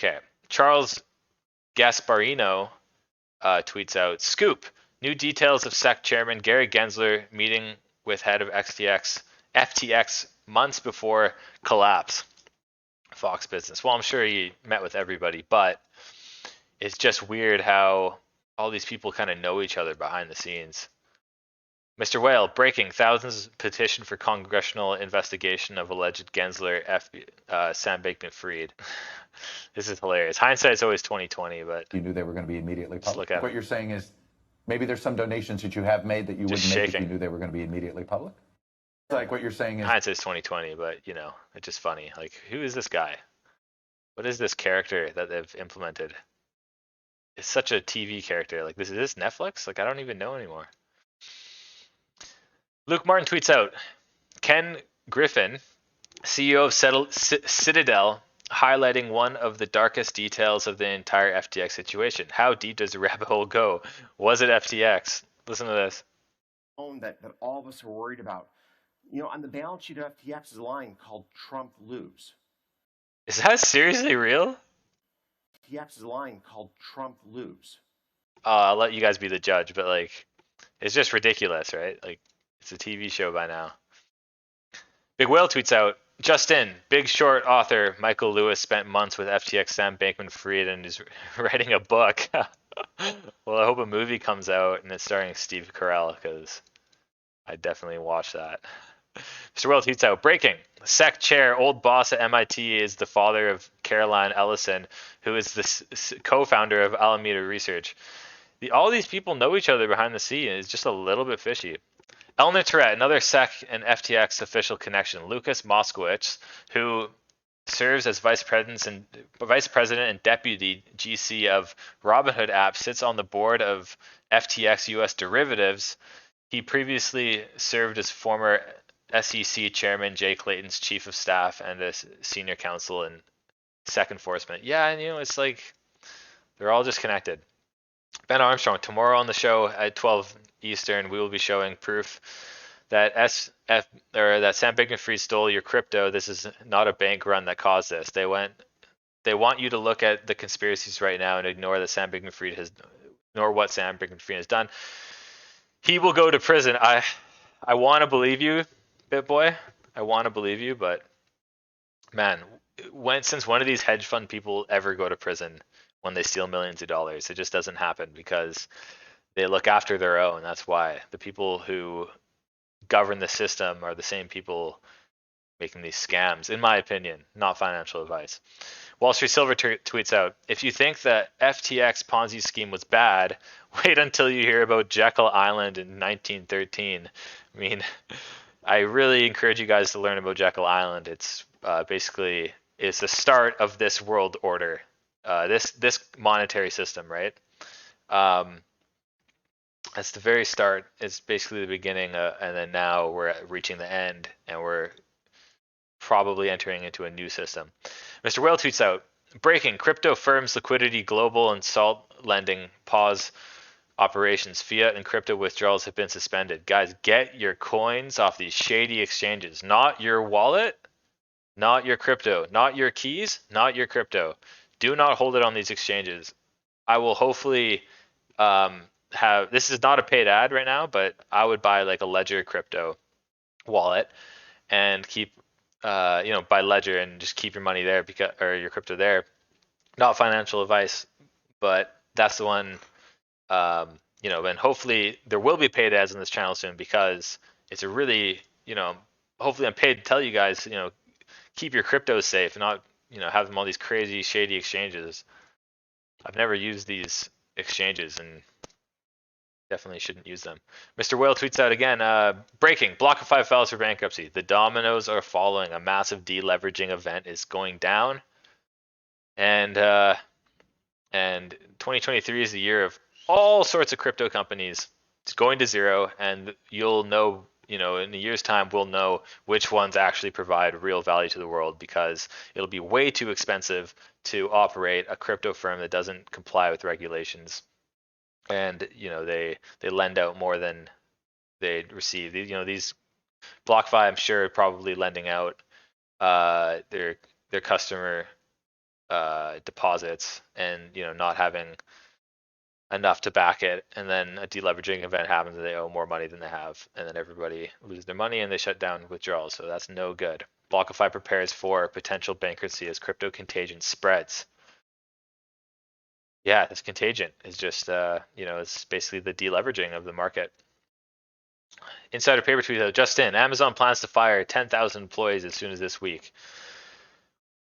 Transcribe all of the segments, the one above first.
Okay. Charles Gasparino tweets out, Scoop, new details of SEC chairman Gary Gensler meeting with head of FTX months before collapse. Fox Business. Well, I'm sure he met with everybody, but it's just weird how all these people kind of know each other behind the scenes. Mr. Whale, breaking, thousands petition for congressional investigation of alleged Gensler Sam Bankman-Fried. This is hilarious. Hindsight's always 2020, but you knew they were going to be immediately public. Look at what you're saying is maybe there's some donations that you have made that you wouldn't make if you knew they were going to be immediately public? Like what you're saying is hindsight's 2020, but you know, it's just funny. Like, who is this guy? What is this character that they've implemented? It's such a TV character. Like, is this Netflix? Like, I don't even know anymore. Luke Martin tweets out, Ken Griffin, CEO of Citadel, highlighting one of the darkest details of the entire FTX situation. How deep does the rabbit hole go? Was it FTX? Listen to this. That all of us are worried about. You know, on the balance sheet of FTX is a line called Trump lose. Is that seriously real? FTX is a line called Trump lose. I'll let you guys be the judge, but like, it's just ridiculous, right? Like, it's a TV show by now. Big Whale tweets out, Justin, Big Short author Michael Lewis spent months with FTX Sam Bankman-Fried and is writing a book. Well, I hope a movie comes out and it's starring Steve Carell, because I definitely watch that. Mr. Whale tweets out, breaking, SEC chair, old boss at MIT is the father of Caroline Ellison, who is the co-founder of Alameda Research. All these people know each other behind the scenes. It's just a little bit fishy. Elna Tourette, another SEC and FTX official connection. Lucas Moskowitz, who serves as vice president and deputy GC of Robinhood app, sits on the board of FTX US Derivatives. He previously served as former SEC chairman Jay Clayton's chief of staff and a senior counsel in SEC enforcement. Yeah, and you know, it's like they're all just connected. Ben Armstrong, tomorrow on the show at 12 Eastern, we will be showing proof that that Sam Bankman-Fried stole your crypto. This is not a bank run that caused this. They want you to look at the conspiracies right now and ignore what Sam Bankman-Fried has done. He will go to prison. I want to believe you, BitBoy. I want to believe you, but man, since when do these hedge fund people ever go to prison when they steal millions of dollars? It just doesn't happen because they look after their own. That's why. The people who govern the system are the same people making these scams, in my opinion, not financial advice. Wall Street Silver tweets out, if you think the FTX Ponzi scheme was bad, wait until you hear about Jekyll Island in 1913. I mean, I really encourage you guys to learn about Jekyll Island. It's basically it's the start of this world order, this monetary system, right? That's the very start. It's basically the beginning, and then now we're reaching the end, and we're probably entering into a new system. Mr. Whale tweets out, breaking, crypto firms liquidity global and salt lending pause operations. Fiat and crypto withdrawals have been suspended. Guys, get your coins off these shady exchanges. Not your wallet, not your crypto, not your keys, not your crypto. Do not hold it on these exchanges. I will hopefully this is not a paid ad right now, but I would buy like a Ledger crypto wallet and keep buy Ledger and just keep your money there or your crypto there. Not financial advice, but that's the one. And hopefully there will be paid ads on this channel soon, because it's a really, hopefully I'm paid to tell you guys, keep your cryptos safe and not, have them all these crazy shady exchanges. I've never used these exchanges and definitely shouldn't use them. Mr. Whale tweets out again, breaking, BlockFi files for bankruptcy. The dominoes are falling. A massive deleveraging event is going down. And 2023 is the year of all sorts of crypto companies. It's going to zero, and you'll know, in a year's time, we'll know which ones actually provide real value to the world, because it'll be way too expensive to operate a crypto firm that doesn't comply with regulations. And they lend out more than they receive. These BlockFi, I'm sure, probably lending out their customer deposits and not having enough to back it, and then a deleveraging event happens and they owe more money than they have, and then everybody loses their money and they shut down withdrawals. So that's no good. BlockFi prepares for potential bankruptcy as crypto contagion spreads. Yeah, this contagion is just it's basically the deleveraging of the market. Insider paper tweet just in: Amazon plans to fire 10,000 employees as soon as this week.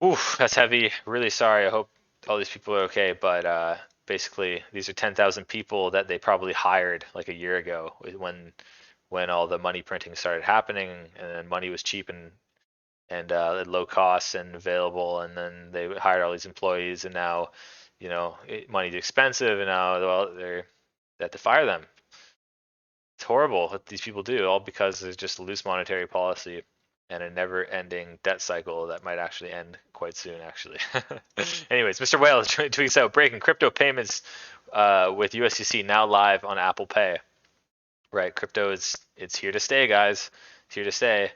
Oof, that's heavy. Really sorry. I hope all these people are okay, but basically these are 10,000 people that they probably hired like a year ago when all the money printing started happening, and then money was cheap and at low cost and available, and then they hired all these employees, and now money's expensive, and now they have to fire them. It's horrible what these people do, all because there's just loose monetary policy and a never-ending debt cycle that might actually end quite soon, actually. Anyways, Mr. Whale tweets out: breaking crypto payments with USDC now live on Apple Pay. Right, crypto it's here to stay, guys. It's here to stay.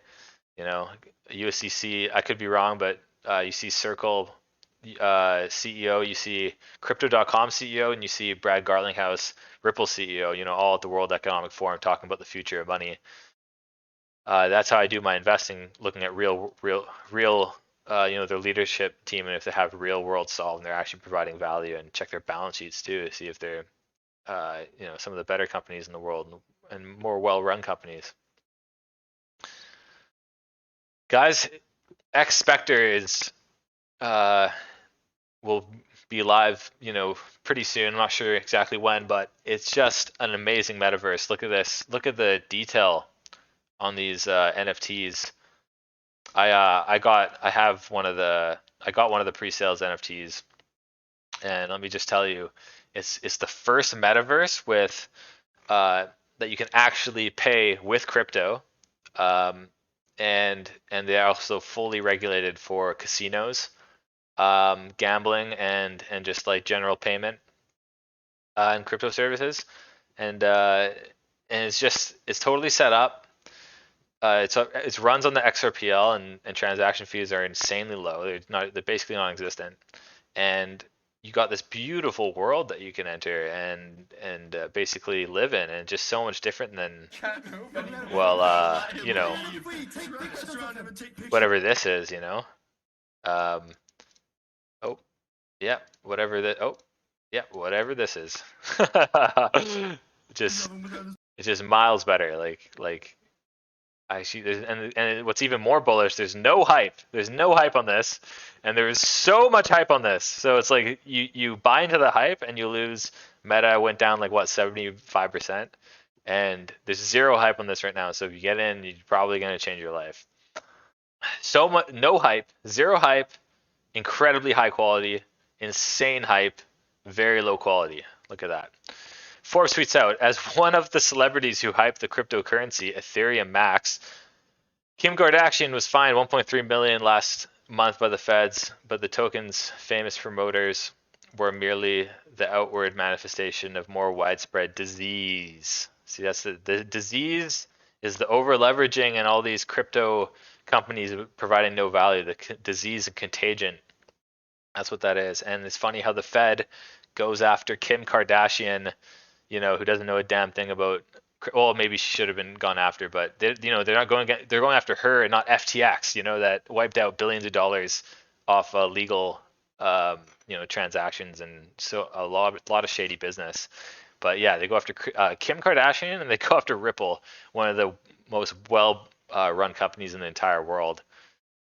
USDC, I could be wrong, but you see Circle CEO, you see Crypto.com CEO, and you see Brad Garlinghouse, Ripple CEO, all at the World Economic Forum talking about the future of money. That's how I do my investing, looking at real their leadership team, and if they have real world solve and they're actually providing value, and check their balance sheets too to see if they're some of the better companies in the world and more well-run companies. Guys, X Spectre is will be live, pretty soon. I'm not sure exactly when, but it's just an amazing metaverse. Look at this. Look at the detail on these NFTs. I got one of the pre-sales NFTs, and let me just tell you, it's the first metaverse with that you can actually pay with crypto, and they're also fully regulated for casinos, gambling, and just like general payment and crypto services, and it's totally set up. It runs on the XRPL, and transaction fees are insanely low. They're basically non-existent, and you got this beautiful world that you can enter and basically live in, and just so much different than whatever this is, oh yeah, whatever this is. It's just miles better. Like I see, and what's even more bullish, there's no hype. There's no hype on this, and there is so much hype on this. So it's like you buy into the hype and you lose. Meta went down like 75%, and there's zero hype on this right now. So if you get in, you're probably going to change your life. So much, no hype, zero hype, incredibly high quality, insane hype, very low quality. Look at that. Forbes tweets out: as one of the celebrities who hyped the cryptocurrency Ethereum Max, Kim Kardashian was fined $1.3 million last month by the feds, but the token's famous promoters were merely the outward manifestation of more widespread disease. See, that's the disease is the over leveraging and all these crypto companies providing no value. The disease and contagion. That's what that is. And it's funny how the Fed goes after Kim Kardashian, who doesn't know a damn thing about. Well, maybe she should have been gone after, but they're not going. They're going after her and not FTX. That wiped out billions of dollars off legal, transactions, and so a lot of shady business. But yeah, they go after Kim Kardashian, and they go after Ripple, one of the most well-run companies in the entire world.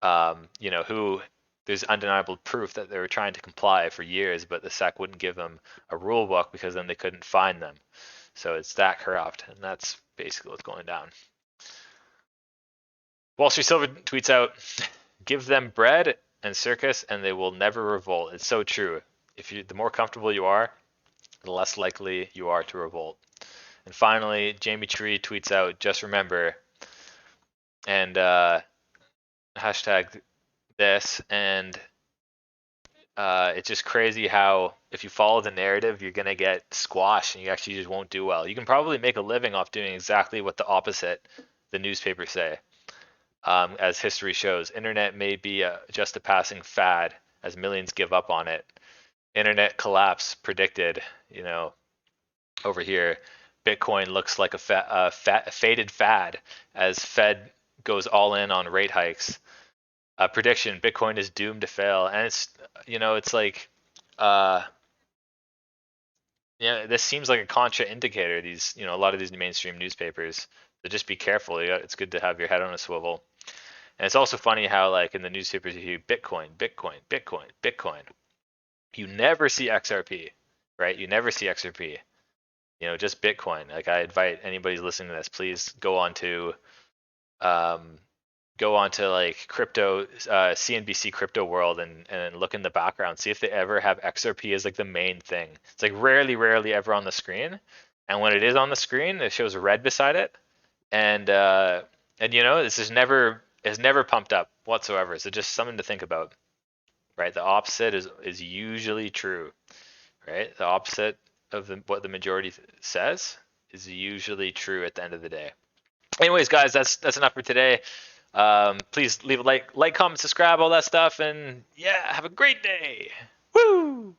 Who there's undeniable proof that they were trying to comply for years, but the SEC wouldn't give them a rule book because then they couldn't find them. So it's that corrupt, and that's basically what's going down. Wall Street Silver tweets out: give them bread and circus and they will never revolt. It's so true. The more comfortable you are, the less likely you are to revolt. And finally, Jamie Tree tweets out: just remember, and hashtag this, and it's just crazy how if you follow the narrative, you're going to get squashed and you actually just won't do well. You can probably make a living off doing exactly what the opposite the newspapers say. As history shows, internet may be just a passing fad, as millions give up on it. Internet collapse predicted, over here. Bitcoin looks like a faded fad as Fed goes all in on rate hikes. Prediction: Bitcoin is doomed to fail, and it's like, this seems like a contraindicator. These, a lot of these mainstream newspapers. So just be careful. It's good to have your head on a swivel. And it's also funny how, like, in the newspapers you hear Bitcoin, Bitcoin, Bitcoin, Bitcoin. You never see XRP, right? You never see XRP. Just Bitcoin. Like, I invite anybody who's listening to this, please go on to like crypto, CNBC Crypto World, and look in the background, see if they ever have XRP as like the main thing. It's like rarely ever on the screen, and when it is on the screen, it shows red beside it, and this is never pumped up whatsoever. So just something to think about, right? The opposite is usually true, right? The opposite of what the majority says is usually true at the end of the day. Anyways, guys, that's enough for today. Please leave a like, comment, subscribe, all that stuff, and yeah, have a great day. Woo!